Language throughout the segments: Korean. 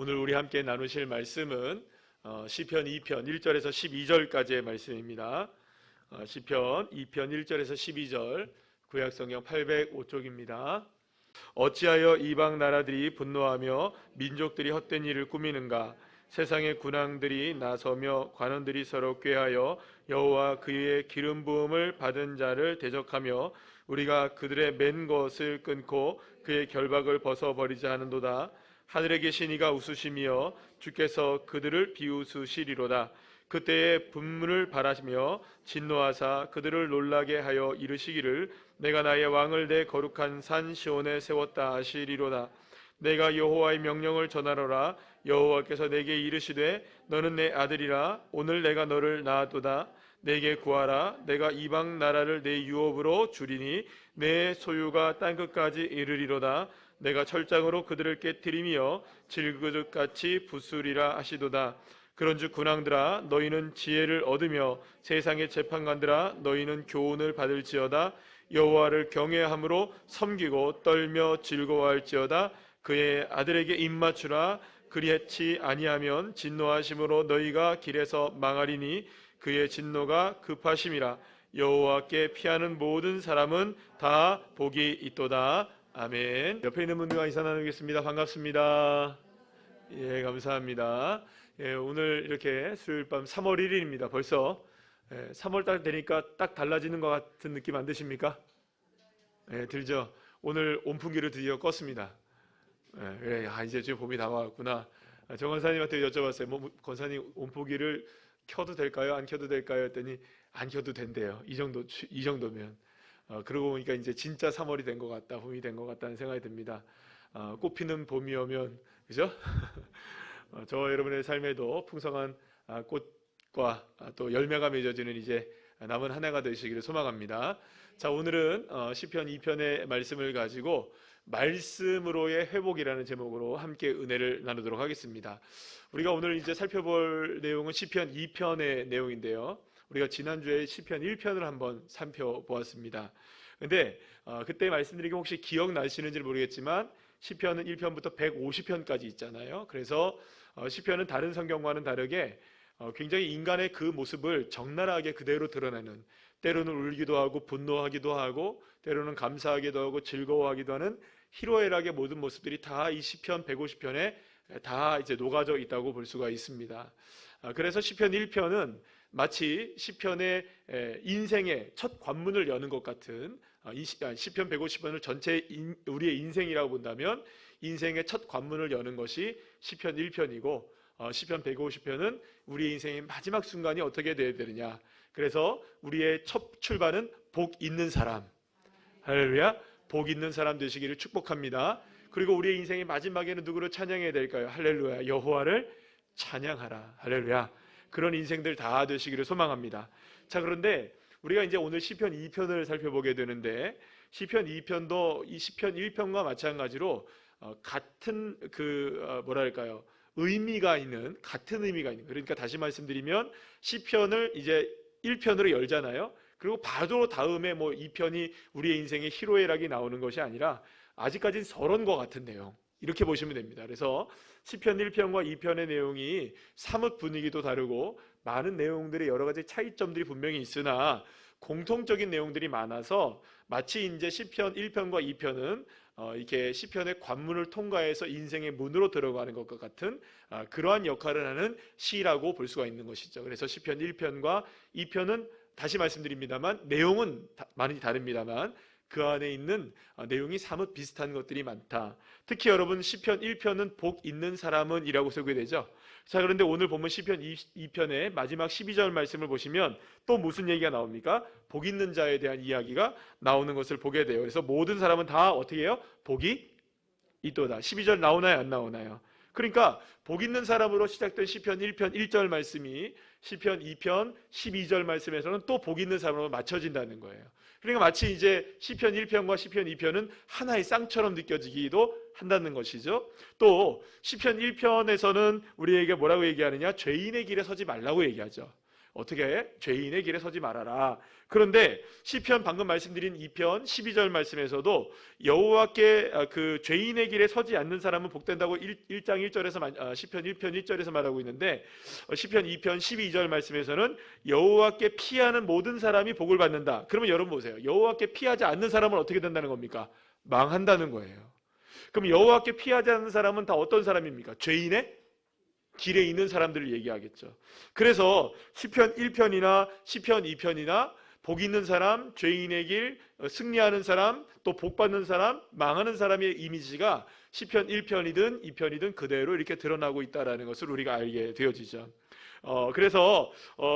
오늘 우리 함께 나누실 말씀은 시편 2편 1절에서 12절까지의 말씀입니다. 시편 2편 1절에서 12절, 구약성경 805쪽입니다. 어찌하여 이방 나라들이 분노하며 민족들이 헛된 일을 꾸미는가? 세상의 군왕들이 나서며 관원들이 서로 꾀하여 여호와 그의 기름 부음을 받은 자를 대적하며 우리가 그들의 맨 것을 끊고 그의 결박을 벗어버리자 하는도다. 하늘에 계신 이가 웃으시며 주께서 그들을 비웃으시리로다. 그때에 분문을 바라시며 진노하사 그들을 놀라게 하여 이르시기를 내가 나의 왕을 내 거룩한 산 시온에 세웠다 하시리로다. 내가 여호와의 명령을 전하노라. 여호와께서 내게 이르시되 너는 내 아들이라. 오늘 내가 너를 낳았도다. 내게 구하라. 내가 이방 나라를 내 유업으로 주리니 내 소유가 땅끝까지 이르리로다. 내가 철장으로 그들을 깨뜨리며 질그릇같이 부수리라 하시도다. 그런즉 군왕들아 너희는 지혜를 얻으며 세상의 재판관들아 너희는 교훈을 받을지어다. 여호와를 경외함으로 섬기고 떨며 즐거워할지어다. 그의 아들에게 입맞추라. 그리하지 아니하면 진노하심으로 너희가 길에서 망하리니 그의 진노가 급하심이라. 여호와께 피하는 모든 사람은 다 복이 있도다. 아멘. 옆에 있는 분들과 인사 나누겠습니다. 반갑습니다. 예, 감사합니다. 예, 오늘 이렇게 수요일 밤 3월 1일입니다. 벌써 3월 달 되니까 딱 달라지는 것 같은 느낌 안 드십니까? 예, 들죠? 오늘 온풍기를 드디어 껐습니다. 예, 이제 지금 봄이 다가왔구나. 정 권사님한테 여쭤봤어요. 뭐, 권사님 온풍기를 켜도 될까요? 안 켜도 될까요? 했더니 안 켜도 된대요. 이 정도면. 그러고 보니까 이제 진짜 3월이 된 것 같다, 봄이 된 것 같다는 생각이 듭니다. 꽃피는 봄이 오면, 그죠? 저와 여러분의 삶에도 풍성한 꽃과 또 열매가 맺어지는 이제 남은 한 해가 되시기를 소망합니다. 자, 오늘은 시편 2편의 말씀을 가지고 말씀으로의 회복이라는 제목으로 함께 은혜를 나누도록 하겠습니다. 우리가 오늘 이제 살펴볼 내용은 시편 2편의 내용인데요. 우리가 지난주에 시편 1편을 한번 살펴보았습니다. 근데 그때 말씀드린 게 혹시 기억나시는지 모르겠지만 시편은 1편부터 150편까지 있잖아요. 그래서 시편은 다른 성경과는 다르게 굉장히 인간의 그 모습을 적나라하게 그대로 드러내는, 때로는 울기도 하고 분노하기도 하고 때로는 감사하기도 하고 즐거워하기도 하는 희로애락의 모든 모습들이 다 이 시편 150편에 다 이제 녹아져 있다고 볼 수가 있습니다. 그래서 시편 1편은 마치 시편의 인생의 첫 관문을 여는 것 같은, 시편 150편을 전체 우리의 인생이라고 본다면 인생의 첫 관문을 여는 것이 시편 1편이고 시편 150편은 우리의 인생의 마지막 순간이 어떻게 되어야 되느냐. 그래서 우리의 첫 출발은 복 있는 사람, 할렐루야, 복 있는 사람 되시기를 축복합니다. 그리고 우리의 인생의 마지막에는 누구를 찬양해야 될까요? 할렐루야, 여호와를 찬양하라. 할렐루야. 그런 인생들 다 되시기를 소망합니다. 자, 그런데 우리가 이제 오늘 시편 2편을 살펴보게 되는데 시편 2편도 이 시편 1편과 마찬가지로 같은 뭐랄까요? 의미가 있는, 같은 의미가 있는, 그러니까 다시 말씀드리면 시편을 이제 1편으로 열잖아요. 그리고 바로 다음에 뭐 2편이 우리의 인생의 희로애락이 나오는 것이 아니라 아직까지는 서론과 같은 내용, 이렇게 보시면 됩니다. 그래서 시편 1편과 2편의 내용이 사뭇 분위기도 다르고 많은 내용들의 여러 가지 차이점들이 분명히 있으나 공통적인 내용들이 많아서 마치 이제 시편 1편과 2편은 이렇게 시편의 관문을 통과해서 인생의 문으로 들어가는 것과 같은 그러한 역할을 하는 시라고 볼 수가 있는 것이죠. 그래서 시편 1편과 2편은 다시 말씀드립니다만 내용은 많이 다릅니다만 그 안에 있는 내용이 사뭇 비슷한 것들이 많다. 특히 여러분 시편 1편은 복 있는 사람은 이라고 소개되죠. 자, 그런데 오늘 보면 시편 2편의 마지막 12절 말씀을 보시면 또 무슨 얘기가 나옵니까? 복 있는 자에 대한 이야기가 나오는 것을 보게 돼요. 그래서 모든 사람은 다 어떻게 해요? 복이 있도다. 12절 나오나요? 안 나오나요? 그러니까 복 있는 사람으로 시작된 시편 1편 1절 말씀이 시편 2편 12절 말씀에서는 또 복 있는 사람으로 맞춰진다는 거예요. 그러니까 마치 이제 시편 1편과 시편 2편은 하나의 쌍처럼 느껴지기도 한다는 것이죠. 또 시편 1편에서는 우리에게 뭐라고 얘기하느냐? 죄인의 길에 서지 말라고 얘기하죠. 어떻게? 죄인의 길에 서지 말아라. 그런데 시편 방금 말씀드린 2편 12절 말씀에서도 여호와께 그 죄인의 길에 서지 않는 사람은 복된다고 1장 1절에서 시편 1편 1절에서 말하고 있는데 시편 2편 12절 말씀에서는 여호와께 피하는 모든 사람이 복을 받는다. 그러면 여러분 보세요. 여호와께 피하지 않는 사람은 어떻게 된다는 겁니까? 망한다는 거예요. 그럼 여호와께 피하지 않는 사람은 다 어떤 사람입니까? 죄인의 길에 있는 사람들을 얘기하겠죠. 그래서 시편 1편이나 시편 2편이나 복 있는 사람, 죄인의 길, 승리하는 사람, 또 복 받는 사람, 망하는 사람의 이미지가 시편 1편이든 2편이든 그대로 이렇게 드러나고 있다는 것을 우리가 알게 되어지죠. 그래서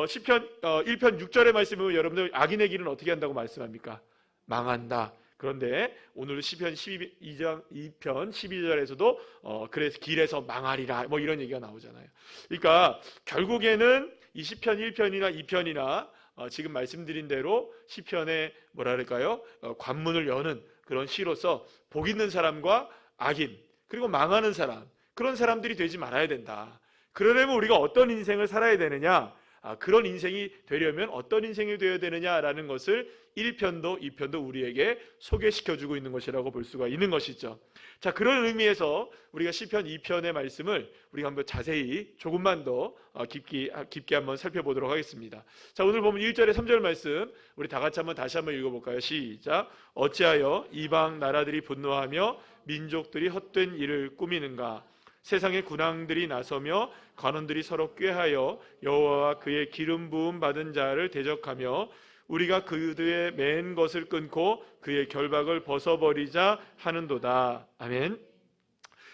시편 1편 6절의 말씀을 보면 여러분들 악인의 길은 어떻게 한다고 말씀합니까? 망한다. 그런데 오늘 시편 2편 12절에서도 그래서 길에서 망하리라 뭐 이런 얘기가 나오잖아요. 그러니까 결국에는 이 시편 1편이나 2편이나 지금 말씀드린 대로 시편의 뭐랄까요? 관문을 여는 그런 시로서 복 있는 사람과 악인 그리고 망하는 사람 그런 사람들이 되지 말아야 된다. 그러려면 우리가 어떤 인생을 살아야 되느냐? 그런 인생이 되려면 어떤 인생이 되어야 되느냐라는 것을 1편도 2편도 우리에게 소개시켜주고 있는 것이라고 볼 수가 있는 것이죠. 자, 그런 의미에서 우리가 시편 2편의 말씀을 우리가 한번 자세히 조금만 더 깊게 한번 살펴보도록 하겠습니다. 자, 오늘 보면 1절에 3절 말씀 우리 다 같이 다시 한번 읽어볼까요? 시작. 어찌하여 이방 나라들이 분노하며 민족들이 헛된 일을 꾸미는가? 세상의 군왕들이 나서며 관원들이 서로 꾀하여 여호와와 그의 기름 부음 받은 자를 대적하며 우리가 그들의 맨 것을 끊고 그의 결박을 벗어버리자 하는도다. 아멘.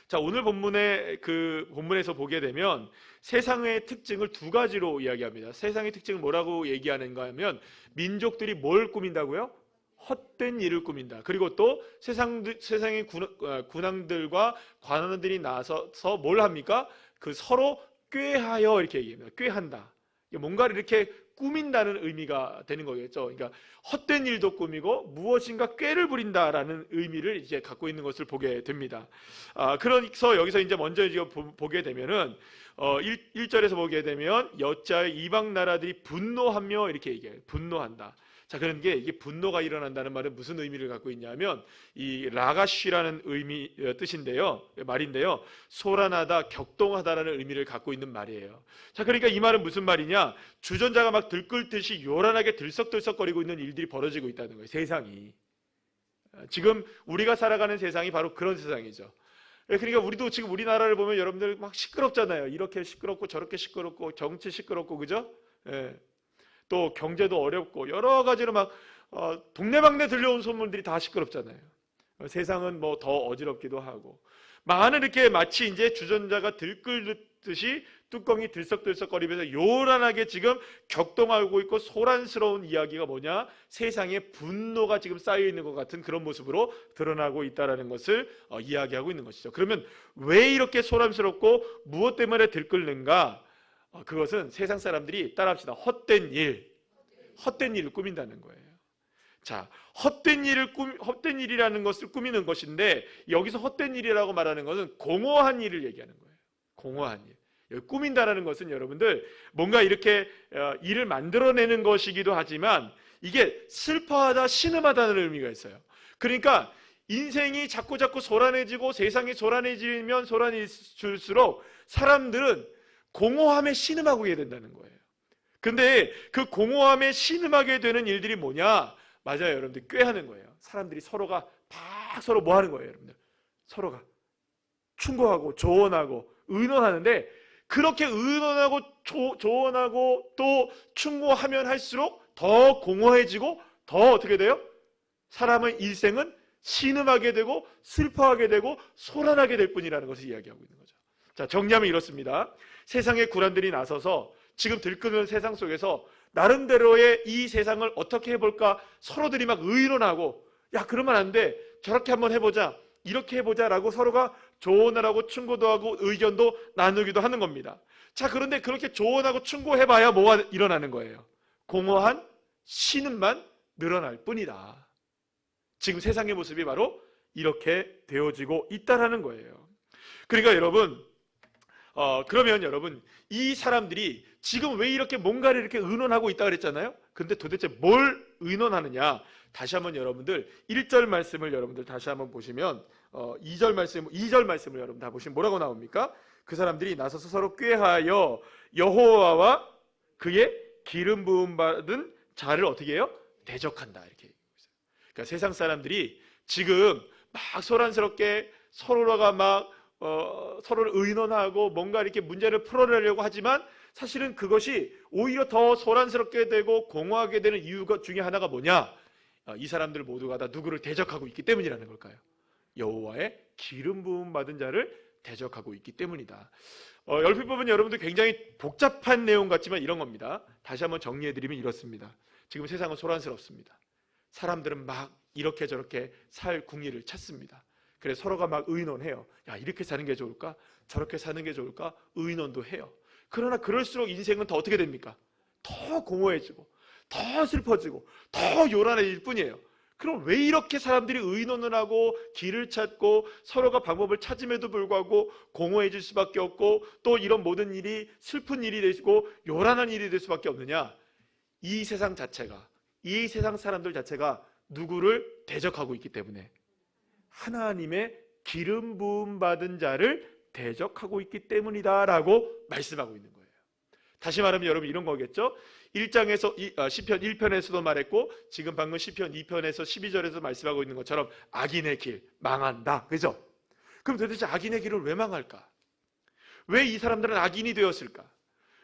자, 오늘 본문에서 보게 되면 세상의 특징을 두 가지로 이야기합니다. 세상의 특징을 뭐라고 얘기하는가 하면 민족들이 뭘 꾸민다고요? 헛된 일을 꾸민다. 그리고 또 세상의 군왕들과 관원들이 나서서 뭘 합니까? 그 서로 꾀하여 이렇게 얘기합니다. 꾀한다. 뭔가를 이렇게 꾸민다는 의미가 되는 거겠죠. 그러니까 헛된 일도 꾸미고 무엇인가 꾀를 부린다라는 의미를 이제 갖고 있는 것을 보게 됩니다. 그래서 여기서 이제 먼저 보게 되면은 1절에서 보게 되면 여자의 이방 나라들이 분노하며 이렇게 얘기해요. 분노한다. 자, 그런 게 이게 분노가 일어난다는 말은 무슨 의미를 갖고 있냐면 이 라가쉬라는 의미 뜻인데요. 말인데요. 소란하다, 격동하다라는 의미를 갖고 있는 말이에요. 자, 그러니까 이 말은 무슨 말이냐? 주전자가 막 들끓듯이 요란하게 들썩들썩거리고 있는 일들이 벌어지고 있다는 거예요. 세상이. 지금 우리가 살아가는 세상이 바로 그런 세상이죠. 그러니까 우리도 지금 우리나라를 보면 여러분들 막 시끄럽잖아요. 이렇게 시끄럽고 저렇게 시끄럽고 정치 시끄럽고 그죠? 예. 또 경제도 어렵고 여러 가지로 막 동네방네 들려온 소문들이 다 시끄럽잖아요. 세상은 뭐 더 어지럽기도 하고 많은 이렇게 마치 이제 주전자가 들끓듯이 뚜껑이 들썩들썩거리면서 요란하게 지금 격동하고 있고 소란스러운 이야기가 뭐냐? 세상에 분노가 지금 쌓여 있는 것 같은 그런 모습으로 드러나고 있다는 것을 이야기하고 있는 것이죠. 그러면 왜 이렇게 소란스럽고 무엇 때문에 들끓는가? 그것은 세상 사람들이 따라합시다. 헛된 일을 꾸민다는 거예요. 자, 헛된 일이라는 것을 꾸미는 것인데 여기서 헛된 일이라고 말하는 것은 공허한 일을 얘기하는 거예요. 공허한 일. 여기 꾸민다라는 것은 여러분들 뭔가 이렇게 일을 만들어내는 것이기도 하지만 이게 슬퍼하다, 신음하다는 의미가 있어요. 그러니까 인생이 자꾸 소란해지고 세상이 소란해지면 소란해질수록 사람들은 공허함에 신음하게 된다는 거예요. 근데 그 공허함에 신음하게 되는 일들이 뭐냐? 맞아요, 여러분들. 꾀하는 거예요. 사람들이 서로가 막 서로 뭐 하는 거예요, 여러분들? 서로가 충고하고 조언하고 의논하는데 그렇게 의논하고 조언하고 또 충고하면 할수록 더 공허해지고 더 어떻게 돼요? 사람의 일생은 신음하게 되고 슬퍼하게 되고 소란하게 될 뿐이라는 것을 이야기하고 있는 거죠. 자, 정리하면 이렇습니다. 세상의 군왕들이 나서서 지금 들끓는 세상 속에서 나름대로의 이 세상을 어떻게 해볼까 서로들이 막 의논하고 야 그러면 안 돼 저렇게 한번 해보자 이렇게 해보자라고 서로가 조언을 하고 충고도 하고 의견도 나누기도 하는 겁니다. 자, 그런데 그렇게 조언하고 충고해봐야 뭐가 일어나는 거예요? 공허한 신음만 늘어날 뿐이다. 지금 세상의 모습이 바로 이렇게 되어지고 있다라는 거예요. 그러니까 여러분 그러면 여러분, 이 사람들이 지금 왜 이렇게 뭔가를 이렇게 의논하고 있다 그랬잖아요. 근데 도대체 뭘 의논하느냐? 다시 한번 여러분들 1절 말씀을 여러분들 다시 한번 보시면 2절 말씀을 여러분 다 보시면 뭐라고 나옵니까? 그 사람들이 나서서 서로 꾀하여 여호와와 그의 기름 부음 받은 자를 어떻게 해요? 대적한다, 이렇게 얘기하고 있어요. 그러니까 세상 사람들이 지금 막 소란스럽게 서로가 막 서로를 의논하고 뭔가 이렇게 문제를 풀어내려고 하지만 사실은 그것이 오히려 더 소란스럽게 되고 공허하게 되는 이유가 중에 하나가 뭐냐? 이 사람들 모두가 다 누구를 대적하고 있기 때문이라는 걸까요? 여호와의 기름 부음 받은 자를 대적하고 있기 때문이다. 열필법은 여러분들 굉장히 복잡한 내용 같지만 이런 겁니다. 다시 한번 정리해드리면 이렇습니다. 지금 세상은 소란스럽습니다. 사람들은 막 이렇게 저렇게 살 궁리를 찾습니다. 그래서 서로가 막 의논해요. 야, 이렇게 사는 게 좋을까? 저렇게 사는 게 좋을까? 의논도 해요. 그러나 그럴수록 인생은 더 어떻게 됩니까? 더 공허해지고 더 슬퍼지고 더 요란해질 뿐이에요. 그럼 왜 이렇게 사람들이 의논을 하고 길을 찾고 서로가 방법을 찾음에도 불구하고 공허해질 수밖에 없고 또 이런 모든 일이 슬픈 일이 되고 요란한 일이 될 수밖에 없느냐? 이 세상 자체가, 이 세상 사람들 자체가 누구를 대적하고 있기 때문에 하나님의 기름 부음 받은 자를 대적하고 있기 때문이다라고 말씀하고 있는 거예요. 다시 말하면 여러분 이런 거겠죠? 1장에서 시편 1편에서도 말했고 지금 방금 시편 2편에서 12절에서 말씀하고 있는 것처럼 악인의 길 망한다, 그죠? 그럼 도대체 악인의 길을 왜 망할까? 왜 이 사람들은 악인이 되었을까?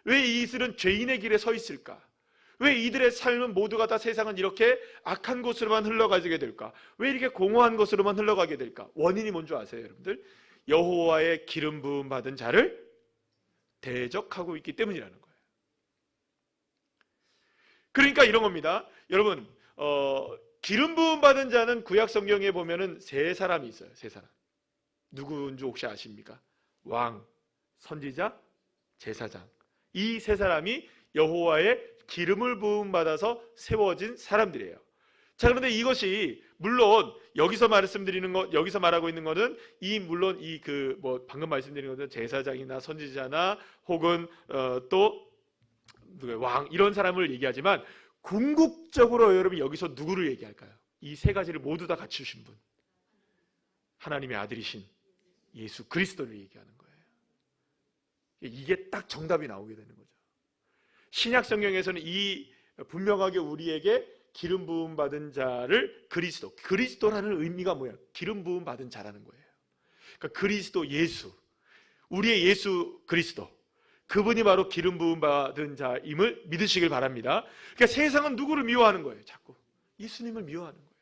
왜 이들은 죄인의 길에 서 있을까? 왜 이들의 삶은 모두가 다 세상은 이렇게 악한 곳으로만 흘러가게 될까? 왜 이렇게 공허한 곳으로만 흘러가게 될까? 원인이 뭔지 아세요, 여러분들? 여호와의 기름 부음 받은 자를 대적하고 있기 때문이라는 거예요. 그러니까 이런 겁니다. 여러분, 기름 부음 받은 자는 구약 성경에 보면은 세 사람이 있어요. 세 사람. 누구인지 혹시 아십니까? 왕, 선지자, 제사장. 이 세 사람이 여호와의 기름을 부음 받아서 세워진 사람들이에요. 자, 그런데 이것이 물론 여기서 말씀드리는 것, 여기서 말하고 있는 것은 물론 방금 말씀드린 것은 제사장이나 선지자나 혹은 또 왕 이런 사람을 얘기하지만 궁극적으로 여러분 여기서 누구를 얘기할까요? 이 세 가지를 모두 다 갖추신 분, 하나님의 아들이신 예수 그리스도를 얘기하는 거예요. 이게 딱 정답이 나오게 되는 거죠. 신약 성경에서는 분명하게 우리에게 기름 부음 받은 자를 그리스도라는 의미가 뭐야? 기름 부음 받은 자라는 거예요. 그러니까 그리스도 예수, 우리의 예수 그리스도, 그분이 바로 기름 부음 받은 자임을 믿으시길 바랍니다. 그러니까 세상은 누구를 미워하는 거예요? 자꾸 예수님을 미워하는 거예요.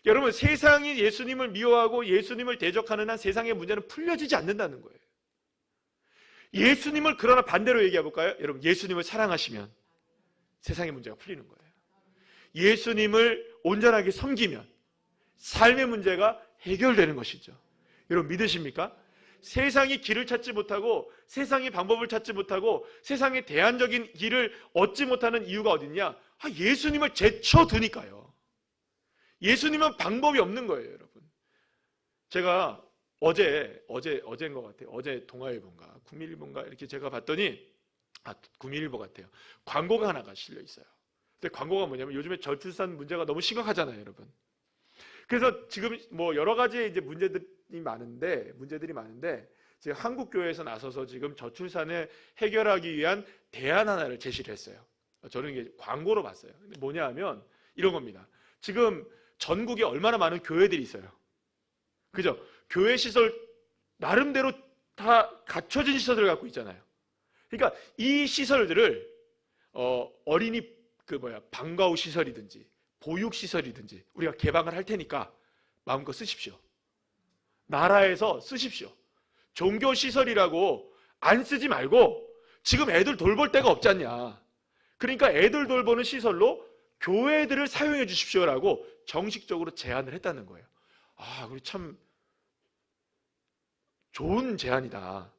여러분, 세상이 예수님을 미워하고 예수님을 대적하는 한 세상의 문제는 풀려지지 않는다는 거예요. 예수님을 그러나 반대로 얘기해 볼까요? 여러분, 예수님을 사랑하시면 세상의 문제가 풀리는 거예요. 예수님을 온전하게 섬기면 삶의 문제가 해결되는 것이죠. 여러분 믿으십니까? 세상이 길을 찾지 못하고 세상이 방법을 찾지 못하고 세상의 대안적인 길을 얻지 못하는 이유가 어딨냐? 예수님을 제쳐두니까요. 예수님은 방법이 없는 거예요, 여러분. 제가 어제인 것 같아요. 어제 동아일보인가 구미일보인가 이렇게 제가 봤더니 구미일보 같아요. 광고가 하나가 실려 있어요. 근데 광고가 뭐냐면 요즘에 저출산 문제가 너무 심각하잖아요, 여러분. 그래서 지금 뭐 여러 가지 이제 문제들이 많은데 지금 한국 교회에서 나서서 지금 저출산을 해결하기 위한 대안 하나를 제시를 했어요. 저는 이게 광고로 봤어요. 근데 뭐냐 하면 이런 겁니다. 지금 전국에 얼마나 많은 교회들이 있어요. 그죠? 교회 시설 나름대로 다 갖춰진 시설을 갖고 있잖아요. 그러니까 이 시설들을 어린이 방과 후 시설이든지 보육 시설이든지 우리가 개방을 할 테니까 마음껏 쓰십시오. 나라에서 쓰십시오. 종교 시설이라고 안 쓰지 말고 지금 애들 돌볼 데가 없지 않냐. 그러니까 애들 돌보는 시설로 교회들을 사용해 주십시오라고 정식적으로 제안을 했다는 거예요. 우리 참 좋은 제안이다.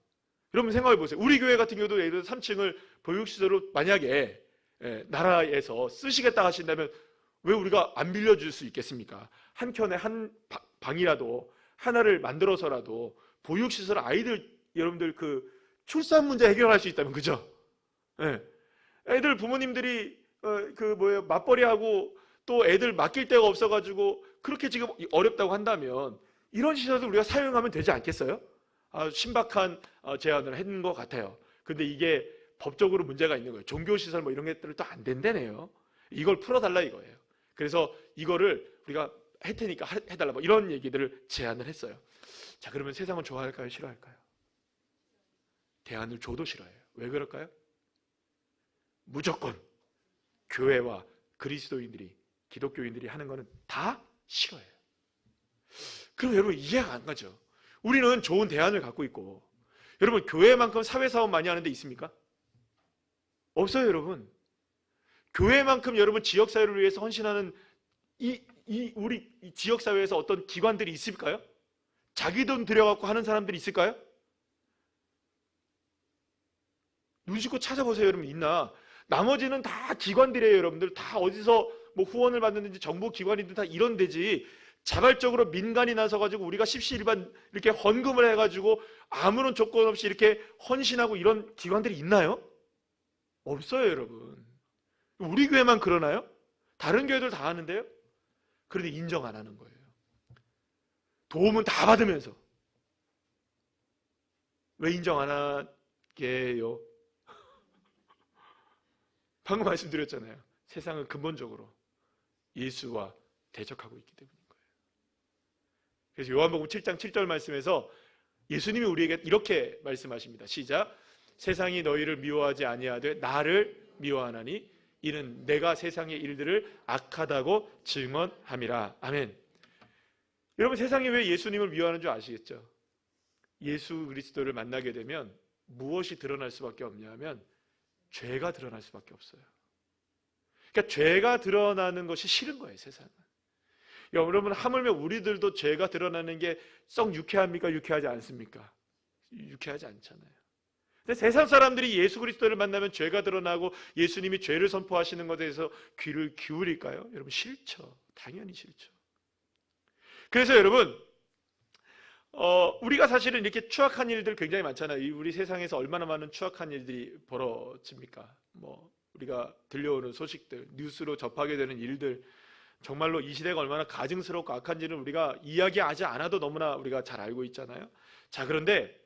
여러분 생각해 보세요. 우리 교회 같은 경우도 예를 들어 3층을 보육시설로 만약에 나라에서 쓰시겠다 하신다면 왜 우리가 안 빌려줄 수 있겠습니까? 한켠에 한 방이라도 하나를 만들어서라도 보육시설 아이들 여러분들 그 출산 문제 해결할 수 있다면, 그죠? 예. 애들 부모님들이 맞벌이하고 또 애들 맡길 데가 없어가지고 그렇게 지금 어렵다고 한다면 이런 시설도 우리가 사용하면 되지 않겠어요? 신박한 제안을 했는 것 같아요. 근데 이게 법적으로 문제가 있는 거예요. 종교시설 이런 것들은 또 안 된다네요. 이걸 풀어달라 이거예요. 그래서 이거를 우리가 할 테니까 해달라 이런 얘기들을 제안을 했어요. 자, 그러면 세상은 좋아할까요? 싫어할까요? 대안을 줘도 싫어해요. 왜 그럴까요? 무조건 교회와 그리스도인들이, 기독교인들이 하는 거는 다 싫어해요. 그럼 여러분 이해가 안 가죠? 우리는 좋은 대안을 갖고 있고, 여러분 교회만큼 사회사업 많이 하는 데 있습니까? 없어요, 여러분. 교회만큼 여러분 지역사회를 위해서 헌신하는 우리 지역사회에서 어떤 기관들이 있을까요? 자기 돈 들여갖고 하는 사람들이 있을까요? 눈 씻고 찾아보세요, 여러분. 있나? 나머지는 다 기관들이에요, 여러분들. 다 어디서 후원을 받는지 정부 기관이든 다 이런 데지. 자발적으로 민간이 나서가지고 우리가 십시일반 이렇게 헌금을 해가지고 아무런 조건 없이 이렇게 헌신하고 이런 기관들이 있나요? 없어요, 여러분. 우리 교회만 그러나요? 다른 교회들 다 하는데요? 그런데 인정 안 하는 거예요. 도움은 다 받으면서. 왜 인정 안 하게요? 방금 말씀드렸잖아요. 세상은 근본적으로 예수와 대적하고 있기 때문인 거예요. 그래서 요한복음 7장 7절 말씀에서 예수님이 우리에게 이렇게 말씀하십니다. 시작. 세상이 너희를 미워하지 아니하되 나를 미워하나니 이는 내가 세상의 일들을 악하다고 증언함이라. 아멘. 여러분, 세상이 왜 예수님을 미워하는 줄 아시겠죠? 예수 그리스도를 만나게 되면 무엇이 드러날 수밖에 없냐면 죄가 드러날 수밖에 없어요. 그러니까 죄가 드러나는 것이 싫은 거예요, 세상은. 여러분, 하물며 우리들도 죄가 드러나는 게 썩 유쾌합니까? 유쾌하지 않습니까? 유쾌하지 않잖아요. 근데 세상 사람들이 예수 그리스도를 만나면 죄가 드러나고 예수님이 죄를 선포하시는 것에 대해서 귀를 기울일까요? 여러분, 싫죠. 당연히 싫죠. 그래서 여러분, 우리가 사실은 이렇게 추악한 일들 굉장히 많잖아요. 우리 세상에서 얼마나 많은 추악한 일들이 벌어집니까? 우리가 들려오는 소식들, 뉴스로 접하게 되는 일들, 정말로 이 시대가 얼마나 가증스럽고 악한지는 우리가 이야기하지 않아도 너무나 우리가 잘 알고 있잖아요. 자, 그런데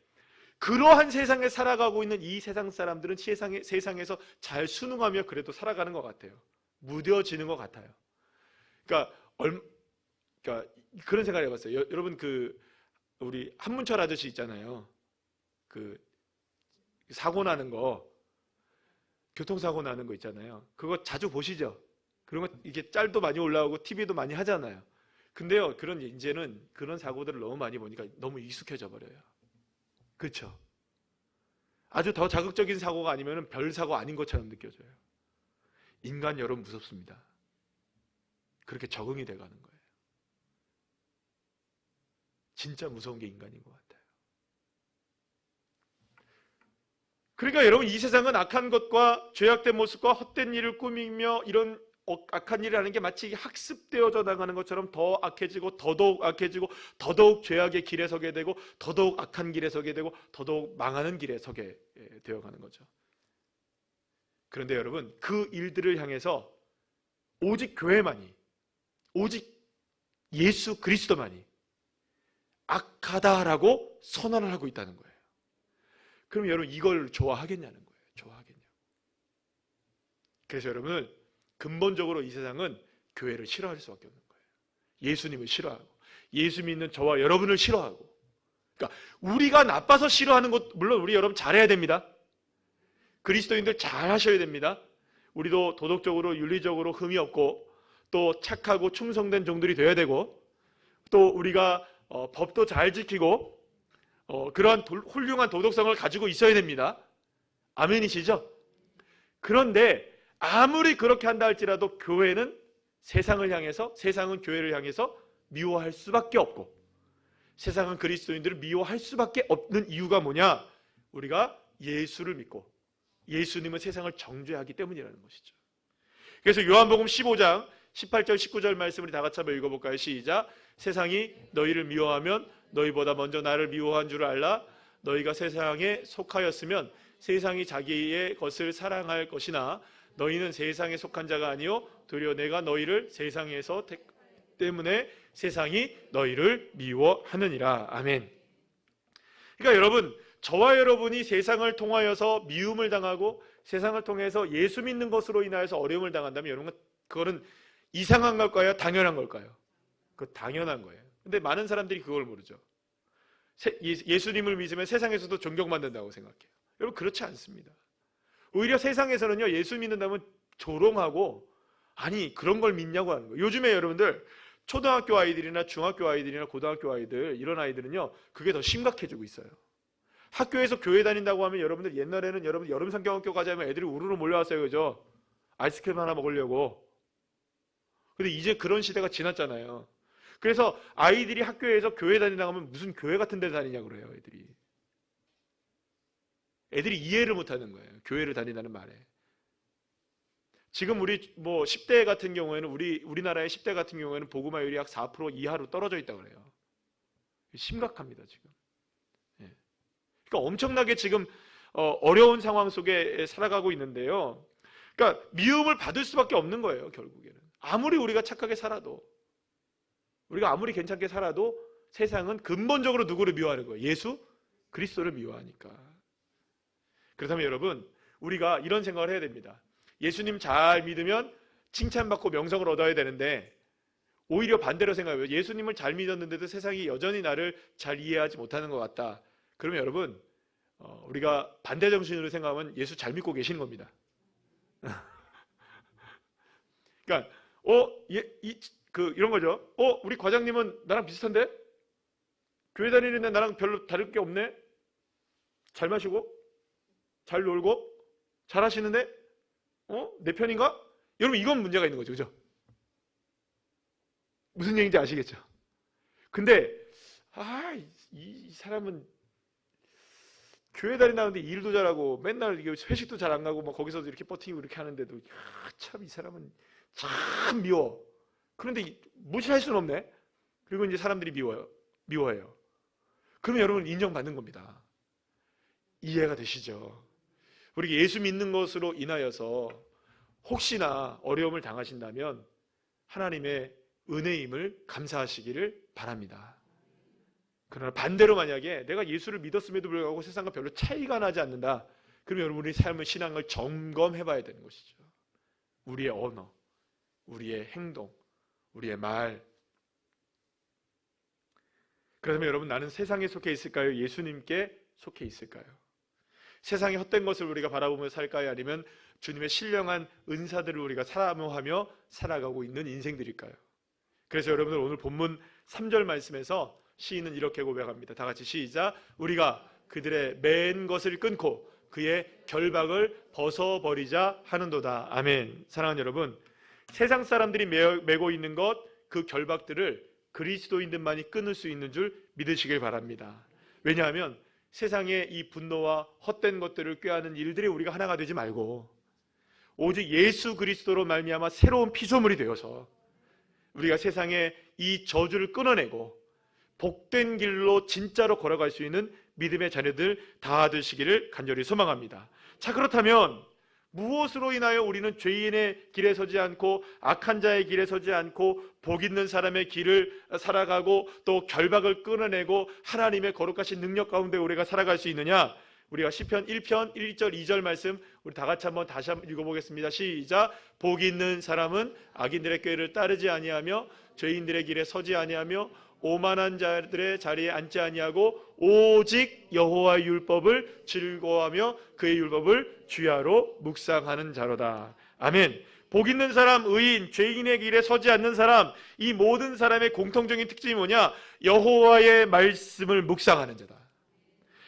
그러한 세상에 살아가고 있는 이 세상 사람들은 세상에서 잘 순응하며 그래도 살아가는 것 같아요. 무뎌지는 것 같아요. 그러니까 그런 생각을 해봤어요. 여러분, 우리 한문철 아저씨 있잖아요. 사고 나는 거, 교통사고 나는 거 있잖아요. 그거 자주 보시죠? 그런 거 이게 짤도 많이 올라오고 TV도 많이 하잖아요. 근데요, 이제는 그런 사고들을 너무 많이 보니까 너무 익숙해져 버려요. 그렇죠? 아주 더 자극적인 사고가 아니면 별 사고 아닌 것처럼 느껴져요. 인간 여러분 무섭습니다. 그렇게 적응이 돼가는 거예요. 진짜 무서운 게 인간인 것 같아요. 그러니까 여러분, 이 세상은 악한 것과 죄악된 모습과 헛된 일을 꾸미며 이런 악한 일을 하는 게 마치 학습되어져 나가는 것처럼 더 악해지고 더더욱 악해지고 더더욱 죄악의 길에 서게 되고 더더욱 악한 길에 서게 되고 더더욱 망하는 길에 서게 되어가는 거죠. 그런데 여러분, 그 일들을 향해서 오직 교회만이, 오직 예수 그리스도만이 악하다라고 선언을 하고 있다는 거예요. 그럼 여러분, 이걸 좋아하겠냐는 거예요. 좋아하겠냐고. 그래서 여러분, 근본적으로 이 세상은 교회를 싫어할 수밖에 없는 거예요. 예수님을 싫어하고 예수 믿는 저와 여러분을 싫어하고. 그러니까 우리가 나빠서 싫어하는 것, 물론 우리 여러분 잘해야 됩니다. 그리스도인들 잘 하셔야 됩니다. 우리도 도덕적으로 윤리적으로 흠이 없고 또 착하고 충성된 종들이 되어야 되고 또 우리가 법도 잘 지키고 그러한 훌륭한 도덕성을 가지고 있어야 됩니다. 아멘이시죠? 그런데 아무리 그렇게 한다 할지라도 교회는 세상을 향해서, 세상은 교회를 향해서 미워할 수밖에 없고 세상은 그리스도인들을 미워할 수밖에 없는 이유가 뭐냐? 우리가 예수를 믿고 예수님은 세상을 정죄하기 때문이라는 것이죠. 그래서 요한복음 15장 18절 19절 말씀을 다 같이 한번 읽어볼까요? 시작. 세상이 너희를 미워하면 너희보다 먼저 나를 미워한 줄 알라. 너희가 세상에 속하였으면 세상이 자기의 것을 사랑할 것이나 너희는 세상에 속한 자가 아니요 도리어 내가 너희를 세상에서 때문에 세상이 너희를 미워하느니라. 아멘. 그러니까 여러분, 저와 여러분이 세상을 통하여서 미움을 당하고 세상을 통해서 예수 믿는 것으로 인하여서 어려움을 당한다면 여러분, 그거는 이상한 걸까요? 당연한 걸까요? 그거 당연한 거예요. 근데 많은 사람들이 그걸 모르죠. 예수님을 믿으면 세상에서도 존경받는다고 생각해요. 여러분, 그렇지 않습니다. 오히려 세상에서는요, 예수 믿는다면 조롱하고, 아니 그런 걸 믿냐고 하는 거예요. 요즘에 여러분들 초등학교 아이들이나 중학교 아이들이나 고등학교 아이들, 이런 아이들은요 그게 더 심각해지고 있어요. 학교에서 교회 다닌다고 하면 여러분들, 옛날에는 여러분 여름 성경학교 가자 하면 애들이 우르르 몰려왔어요. 그죠? 아이스크림 하나 먹으려고. 근데 이제 그런 시대가 지났잖아요. 그래서 아이들이 학교에서 교회 다닌다고 하면 무슨 교회 같은 데 다니냐고 그래요. 애들이 이해를 못하는 거예요. 교회를 다닌다는 말에. 지금 우리 10대 같은 경우에는, 우리나라의 10대 같은 경우에는 복음화율이 약 4% 이하로 떨어져 있다고 그래요. 심각합니다 지금. 그러니까 엄청나게 지금 어려운 상황 속에 살아가고 있는데요. 그러니까 미움을 받을 수밖에 없는 거예요. 결국에는 아무리 우리가 착하게 살아도, 우리가 아무리 괜찮게 살아도 세상은 근본적으로 누구를 미워하는 거예요? 예수 그리스도를 미워하니까. 그렇다면 여러분, 우리가 이런 생각을 해야 됩니다. 예수님 잘 믿으면 칭찬받고 명성을 얻어야 되는데, 오히려 반대로 생각해요. 예수님을 잘 믿었는데도 세상이 여전히 나를 잘 이해하지 못하는 것 같다. 그러면 여러분, 우리가 반대 정신으로 생각하면 예수 잘 믿고 계시는 겁니다. 그러니까 이런 거죠. 우리 과장님은 나랑 비슷한데? 교회 다니는데 나랑 별로 다를 게 없네? 잘 마시고 잘 놀고 잘 하시는데 내 편인가? 여러분, 이건 문제가 있는 거죠. 그죠? 무슨 얘기인지 아시겠죠? 근데 이 사람은 교회 다닌다는데 일도 잘하고 맨날 회식도 잘 안 가고 막 거기서도 이렇게 버티고 이렇게 하는데도 참 이 사람은 참 미워. 그런데 무시할 수는 없네. 그리고 이제 사람들이 미워해요. 그러면 여러분, 인정받는 겁니다. 이해가 되시죠? 우리 예수 믿는 것으로 인하여서 혹시나 어려움을 당하신다면 하나님의 은혜임을 감사하시기를 바랍니다. 그러나 반대로 만약에 내가 예수를 믿었음에도 불구하고 세상과 별로 차이가 나지 않는다, 그러면 여러분, 우리 삶의 신앙을 점검해 봐야 되는 것이죠. 우리의 언어, 우리의 행동, 우리의 말. 그렇다면 여러분, 나는 세상에 속해 있을까요? 예수님께 속해 있을까요? 세상의 헛된 것을 우리가 바라보며 살까요? 아니면 주님의 신령한 은사들을 우리가 사모하며 살아가고 있는 인생들일까요? 그래서 여러분들, 오늘 본문 3절 말씀에서 시인은 이렇게 고백합니다. 다 같이 시작. 우리가 그들의 맨 것을 끊고 그의 결박을 벗어버리자 하는도다. 아멘. 사랑하는 여러분, 세상 사람들이 메고 있는 것, 그 결박들을 그리스도인들만이 끊을 수 있는 줄 믿으시길 바랍니다. 왜냐하면 세상의 이 분노와 헛된 것들을 꾀하는 일들이 우리가 하나가 되지 말고, 오직 예수 그리스도로 말미암아 새로운 피조물이 되어서 우리가 세상의 이 저주를 끊어내고 복된 길로 진짜로 걸어갈 수 있는 믿음의 자녀들 다 되시기를 간절히 소망합니다. 자, 그렇다면 무엇으로 인하여 우리는 죄인의 길에 서지 않고 악한 자의 길에 서지 않고 복 있는 사람의 길을 살아가고 또 결박을 끊어내고 하나님의 거룩하신 능력 가운데 우리가 살아갈 수 있느냐? 우리가 시편 1편 1절 2절 말씀 우리 다 같이 다시 한번 읽어보겠습니다. 시작. 복 있는 사람은 악인들의 꾀를 따르지 아니하며 죄인들의 길에 서지 아니하며 오만한 자들의 자리에 앉지 아니하고 오직 여호와의 율법을 즐거워하며 그의 율법을 주야로 묵상하는 자로다. 아멘. 복 있는 사람, 의인, 죄인의 길에 서지 않는 사람, 이 모든 사람의 공통적인 특징이 뭐냐? 여호와의 말씀을 묵상하는 자다.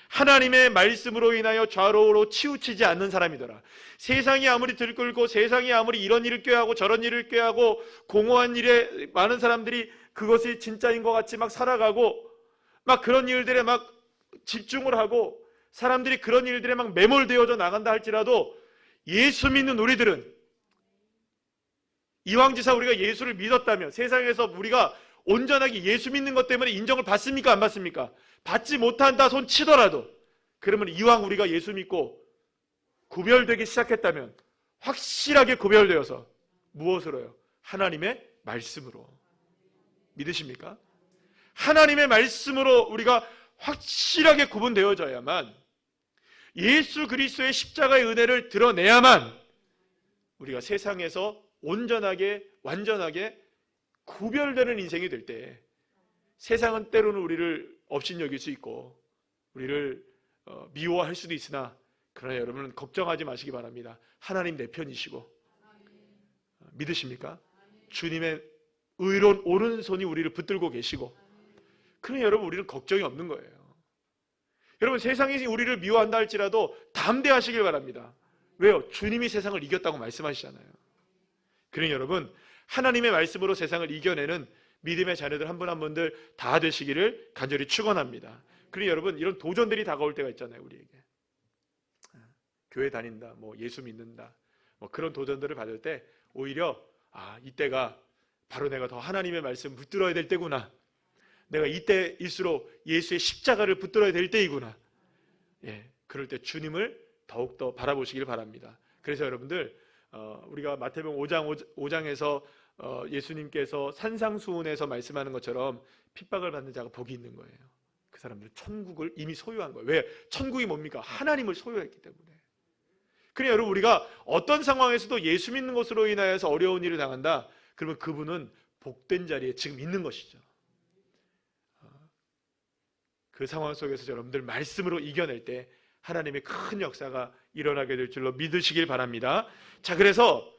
하나님의 말씀으로 인하여 좌로우로 치우치지 않는 사람이더라. 세상이 아무리 들끓고 세상이 아무리 이런 일을 꾀하고 저런 일을 꾀하고 공허한 일에 많은 사람들이 그것이 진짜인 것 같이 막 살아가고 막 그런 일들에 막 집중을 하고 사람들이 그런 일들에 막 매몰되어져 나간다 할지라도 예수 믿는 우리들은, 이왕지사 우리가 예수를 믿었다면 세상에서 우리가 온전하게 예수 믿는 것 때문에 인정을 받습니까? 안 받습니까? 받지 못한다 손 치더라도 그러면 이왕 우리가 예수 믿고 구별되기 시작했다면 확실하게 구별되어서 무엇으로요? 하나님의 말씀으로. 믿으십니까? 하나님의 말씀으로 우리가 확실하게 구분되어져야만, 예수 그리스도의 십자가의 은혜를 드러내야만 우리가 세상에서 온전하게 완전하게 구별되는 인생이 될 때, 세상은 때로는 우리를 업신여길 수 있고 우리를 미워할 수도 있으나, 그러나 여러분은 걱정하지 마시기 바랍니다. 하나님 내 편이시고, 믿으십니까? 주님의 의로운 오른손이 우리를 붙들고 계시고, 그러니 여러분 우리는 걱정이 없는 거예요. 여러분 세상이 우리를 미워한다 할지라도 담대하시길 바랍니다. 왜요? 주님이 세상을 이겼다고 말씀하시잖아요. 그러니 여러분 하나님의 말씀으로 세상을 이겨내는 믿음의 자녀들 한 분 한 분들 다 되시기를 간절히 축원합니다. 그러니 여러분 이런 도전들이 다가올 때가 있잖아요. 우리에게 교회 다닌다, 예수 믿는다, 그런 도전들을 받을 때 오히려 이때가 바로 내가 더 하나님의 말씀 붙들어야 될 때구나, 내가 이때일수록 예수의 십자가를 붙들어야 될 때이구나, 그럴 때 주님을 더욱더 바라보시길 바랍니다. 그래서 여러분들 우리가 마태복음 5장에서 예수님께서 산상수훈에서 말씀하는 것처럼 핍박을 받는 자가 복이 있는 거예요. 그 사람들은 천국을 이미 소유한 거예요. 왜? 천국이 뭡니까? 하나님을 소유했기 때문에. 그러니 여러분 우리가 어떤 상황에서도 예수 믿는 것으로 인하여서 어려운 일을 당한다, 그러면 그분은 복된 자리에 지금 있는 것이죠. 그 상황 속에서 여러분들 말씀으로 이겨낼 때 하나님의 큰 역사가 일어나게 될 줄로 믿으시길 바랍니다. 자, 그래서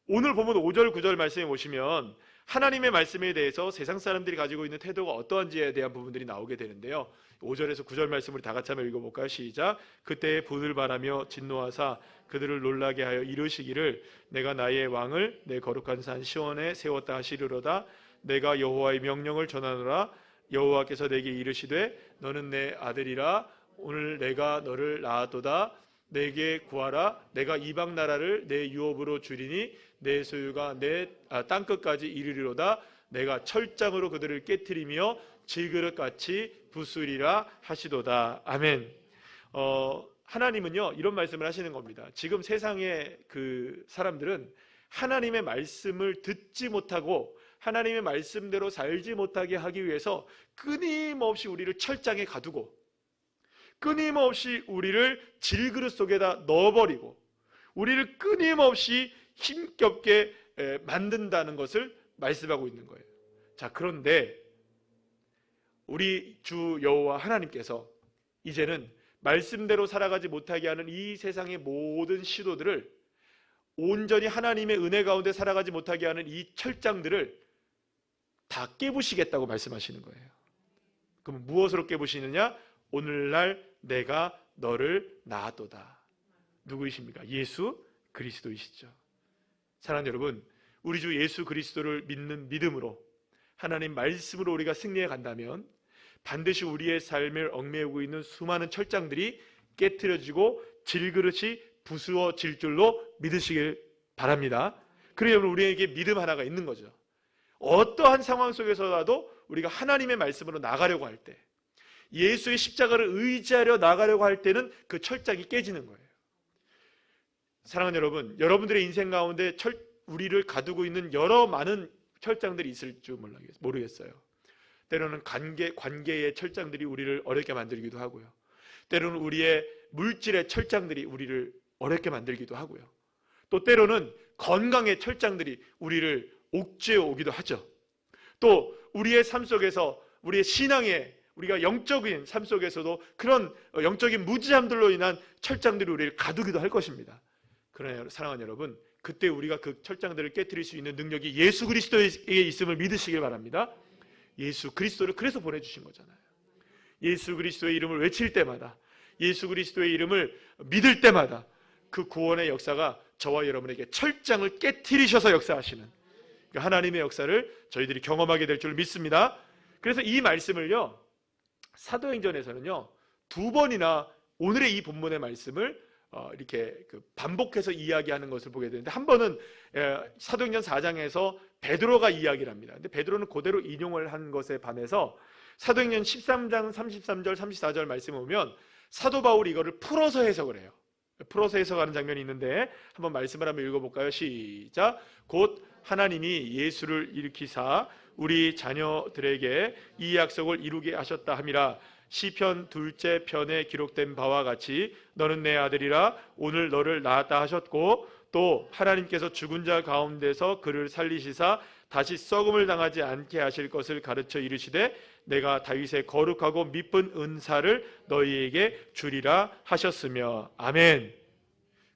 오늘 보면 5절 9절 말씀에 보시면 하나님의 말씀에 대해서 세상 사람들이 가지고 있는 태도가 어떠한지에 대한 부분들이 나오게 되는데요. 5절에서 9절 말씀을 다 같이 한번 읽어볼까요? 시작. 그때에 분을 바라며 진노하사 그들을 놀라게 하여 이르시기를 내가 나의 왕을 내 거룩한 산 시온에 세웠다 하시리로다. 내가 여호와의 명령을 전하노라. 여호와께서 내게 이르시되 너는 내 아들이라. 오늘 내가 너를 낳았도다. 내게 구하라. 내가 이방 나라를 내 유업으로 주리니 내 소유가 내 땅끝까지 이르리로다. 내가 철장으로 그들을 깨트리며 질그릇같이 부수리라 하시도다. 아멘. 하나님은요 이런 말씀을 하시는 겁니다. 지금 세상의 그 사람들은 하나님의 말씀을 듣지 못하고 하나님의 말씀대로 살지 못하게 하기 위해서 끊임없이 우리를 철장에 가두고 끊임없이 우리를 질그릇 속에다 넣어버리고 우리를 끊임없이 힘겹게 만든다는 것을 말씀하고 있는 거예요. 자, 그런데 우리 주 여호와 하나님께서 이제는 말씀대로 살아가지 못하게 하는 이 세상의 모든 시도들을, 온전히 하나님의 은혜 가운데 살아가지 못하게 하는 이 철장들을 다 깨부시겠다고 말씀하시는 거예요. 그럼 무엇으로 깨부시느냐? 오늘날 내가 너를 낳았도다. 누구이십니까? 예수 그리스도이시죠. 사랑하는 여러분, 우리 주 예수 그리스도를 믿는 믿음으로 하나님 말씀으로 우리가 승리해 간다면 반드시 우리의 삶을 얽매우고 있는 수많은 철장들이 깨트려지고 질그릇이 부수어질 줄로 믿으시길 바랍니다. 그래야 우리에게 믿음 하나가 있는 거죠. 어떠한 상황 속에서라도 우리가 하나님의 말씀으로 나가려고 할 때, 예수의 십자가를 의지하려 나가려고 할 때는 그 철장이 깨지는 거예요. 사랑하는 여러분, 여러분들의 인생 가운데 우리를 가두고 있는 여러 많은 철장들이 있을 줄 모르겠어요. 때로는 관계의 철장들이 우리를 어렵게 만들기도 하고요. 때로는 우리의 물질의 철장들이 우리를 어렵게 만들기도 하고요. 또 때로는 건강의 철장들이 우리를 옥죄어 오기도 하죠. 또 우리의 삶 속에서 우리의 신앙의 우리가 영적인 삶 속에서도 그런 영적인 무지함들로 인한 철장들이 우리를 가두기도 할 것입니다. 그러나 사랑하는 여러분, 그때 우리가 그 철장들을 깨트릴 수 있는 능력이 예수 그리스도에 있음을 믿으시길 바랍니다. 예수 그리스도를 그래서 보내주신 거잖아요. 예수 그리스도의 이름을 외칠 때마다, 예수 그리스도의 이름을 믿을 때마다 그 구원의 역사가 저와 여러분에게 철장을 깨트리셔서 역사하시는 하나님의 역사를 저희들이 경험하게 될 줄 믿습니다. 그래서 이 말씀을요, 사도행전에서는요 2번이나 오늘의 이 본문의 말씀을 이렇게 반복해서 이야기하는 것을 보게 되는데, 한 번은 사도행전 4장에서 베드로가 이야기를 합니다. 근데 베드로는 그대로 인용을 한 것에 반해서 사도행전 13장 33절 34절 말씀을 보면 사도 바울이 이거를 풀어서 해석을 해요. 풀어서 해석하는 장면이 있는데 한번 말씀을 한번 읽어볼까요? 시작. 곧 하나님이 예수를 일으키사 우리 자녀들에게 이 약속을 이루게 하셨다 함이라. 시편 2째 편에 기록된 바와 같이 너는 내 아들이라 오늘 너를 낳았다 하셨고, 또 하나님께서 죽은 자 가운데서 그를 살리시사 다시 썩음을 당하지 않게 하실 것을 가르쳐 이르시되 내가 다윗의 거룩하고 미쁜 은사를 너희에게 주리라 하셨으며. 아멘.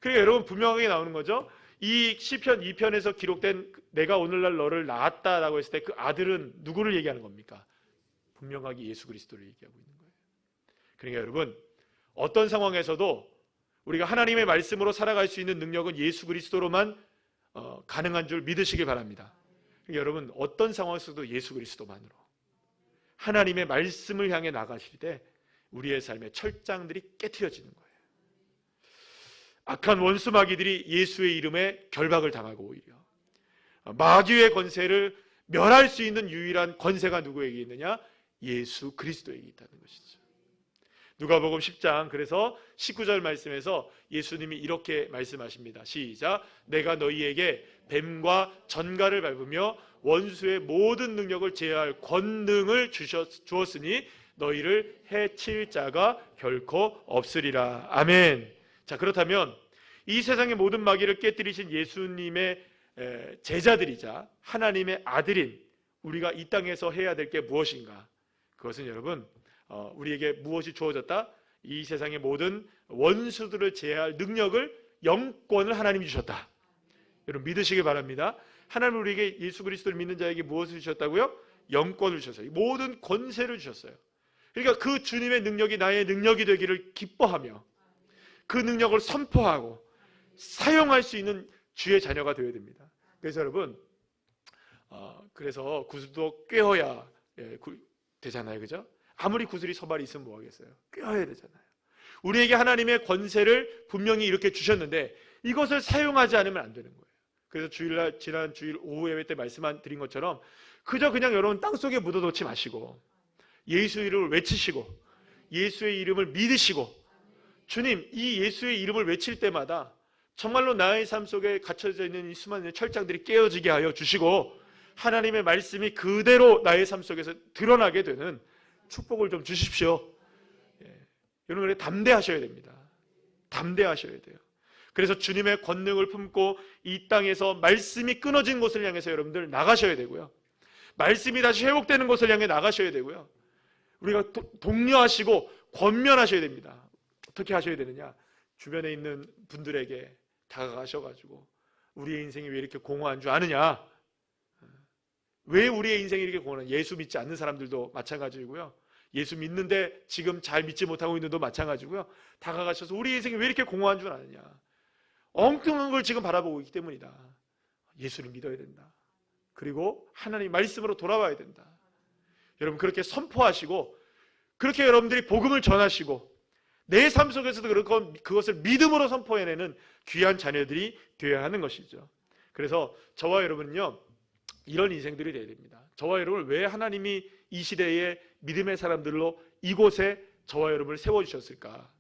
그러니까 여러분 분명하게 나오는 거죠. 이 시편 2편에서 기록된 내가 오늘날 너를 낳았다라고 했을 때 그 아들은 누구를 얘기하는 겁니까? 분명하게 예수 그리스도를 얘기하고 있는 거예요. 그러니까 여러분 어떤 상황에서도 우리가 하나님의 말씀으로 살아갈 수 있는 능력은 예수 그리스도로만 가능한 줄 믿으시길 바랍니다. 그러니까 여러분 어떤 상황에서도 예수 그리스도만으로 하나님의 말씀을 향해 나가실 때 우리의 삶의 철장들이 깨트려지는 거예요. 악한 원수 마귀들이 예수의 이름에 결박을 당하고 오히려 마귀의 권세를 멸할 수 있는 유일한 권세가 누구에게 있느냐? 예수 그리스도에게 있다는 것이죠. 누가복음 10장 그래서 19절 말씀에서 예수님이 이렇게 말씀하십니다. 시작. 내가 너희에게 뱀과 전갈을 밟으며 원수의 모든 능력을 제어할 권능을 주었으니 너희를 해칠 자가 결코 없으리라. 아멘. 자, 그렇다면 이 세상의 모든 마귀를 깨뜨리신 예수님의 제자들이자 하나님의 아들인 우리가 이 땅에서 해야 될 게 무엇인가? 그것은 여러분 우리에게 무엇이 주어졌다? 이 세상의 모든 원수들을 제어할 능력을, 영권을 하나님이 주셨다. 여러분 믿으시기 바랍니다. 하나님 우리에게 예수 그리스도를 믿는 자에게 무엇을 주셨다고요? 영권을 주셨어요. 모든 권세를 주셨어요. 그러니까 그 주님의 능력이 나의 능력이 되기를 기뻐하며 그 능력을 선포하고 사용할 수 있는 주의 자녀가 되어야 됩니다. 그래서 여러분 그래서 구슬도 꿰어야 되잖아요. 그죠? 아무리 구슬이 서발이 있으면 뭐하겠어요? 꿰어야 되잖아요. 우리에게 하나님의 권세를 분명히 이렇게 주셨는데 이것을 사용하지 않으면 안 되는 거예요. 그래서 주일날 지난 주일 오후 예배 때 말씀드린 것처럼 그저 그냥 여러분 땅속에 묻어놓지 마시고 예수의 이름을 외치시고 예수의 이름을 믿으시고 주님 이 예수의 이름을 외칠 때마다 정말로 나의 삶 속에 갇혀져 있는 이 수많은 철장들이 깨어지게 하여 주시고 하나님의 말씀이 그대로 나의 삶 속에서 드러나게 되는 축복을 좀 주십시오. 여러분 담대하셔야 됩니다. 담대하셔야 돼요. 그래서 주님의 권능을 품고 이 땅에서 말씀이 끊어진 곳을 향해서 여러분들 나가셔야 되고요. 말씀이 다시 회복되는 곳을 향해 나가셔야 되고요. 우리가 독려하시고 권면하셔야 됩니다. 어떻게 하셔야 되느냐? 주변에 있는 분들에게 다가가셔가지고 우리의 인생이 왜 이렇게 공허한 줄 아느냐? 왜 우리의 인생이 이렇게 공허한? 예수 믿지 않는 사람들도 마찬가지고요. 예수 믿는데 지금 잘 믿지 못하고 있는 도 마찬가지고요. 다가가셔서 우리 인생이 왜 이렇게 공허한 줄 아느냐? 엉뚱한 걸 지금 바라보고 있기 때문이다. 예수를 믿어야 된다. 그리고 하나님 말씀으로 돌아와야 된다. 여러분 그렇게 선포하시고 그렇게 여러분들이 복음을 전하시고 내 삶 속에서도 그것을 믿음으로 선포해내는 귀한 자녀들이 되어야 하는 것이죠. 그래서 저와 여러분은요 이런 인생들이 되어야 됩니다. 저와 여러분을 왜 하나님이 이 시대에 믿음의 사람들로 이곳에 저와 여러분을 세워주셨을까?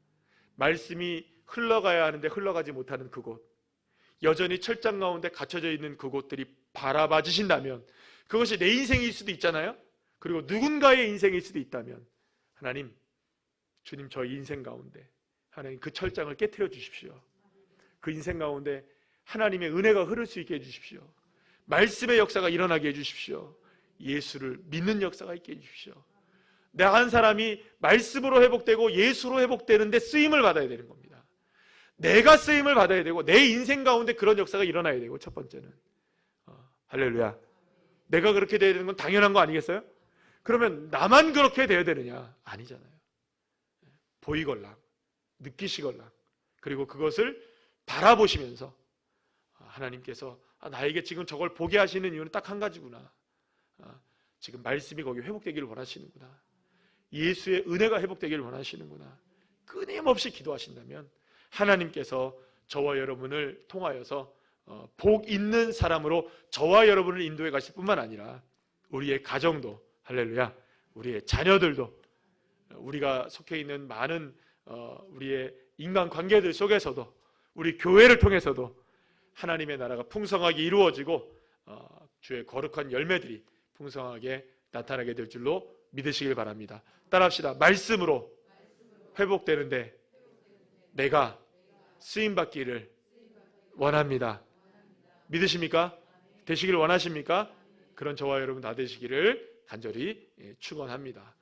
말씀이 흘러가야 하는데 흘러가지 못하는 그곳, 여전히 철장 가운데 갇혀져 있는 그곳들이 바라봐 주신다면 그것이 내 인생일 수도 있잖아요. 그리고 누군가의 인생일 수도 있다면 하나님, 주님 저 인생 가운데 하나님 그 철장을 깨트려 주십시오. 그 인생 가운데 하나님의 은혜가 흐를 수 있게 해주십시오. 말씀의 역사가 일어나게 해주십시오. 예수를 믿는 역사가 있게 해주십시오. 내 한 사람이 말씀으로 회복되고 예수로 회복되는데 쓰임을 받아야 되는 겁니다. 내가 쓰임을 받아야 되고 내 인생 가운데 그런 역사가 일어나야 되고 첫 번째는 할렐루야. 내가 그렇게 돼야 되는 건 당연한 거 아니겠어요? 그러면 나만 그렇게 돼야 되느냐? 아니잖아요. 보이걸랑 느끼시걸랑 그리고 그것을 바라보시면서 하나님께서 나에게 지금 저걸 보게 하시는 이유는 딱 한 가지구나. 지금 말씀이 거기 회복되기를 원하시는구나. 예수의 은혜가 회복되기를 원하시는구나. 끊임없이 기도하신다면 하나님께서 저와 여러분을 통하여서 복 있는 사람으로 저와 여러분을 인도해 가실 뿐만 아니라 우리의 가정도 할렐루야, 우리의 자녀들도 우리가 속해 있는 많은 우리의 인간 관계들 속에서도 우리 교회를 통해서도 하나님의 나라가 풍성하게 이루어지고 주의 거룩한 열매들이 풍성하게 나타나게 될 줄로 믿으시길 바랍니다. 따라합시다. 말씀으로 회복되는데 내가 쓰임받기를 원합니다. 믿으십니까? 되시길 원하십니까? 그런 저와 여러분 다 되시기를 간절히 축원합니다.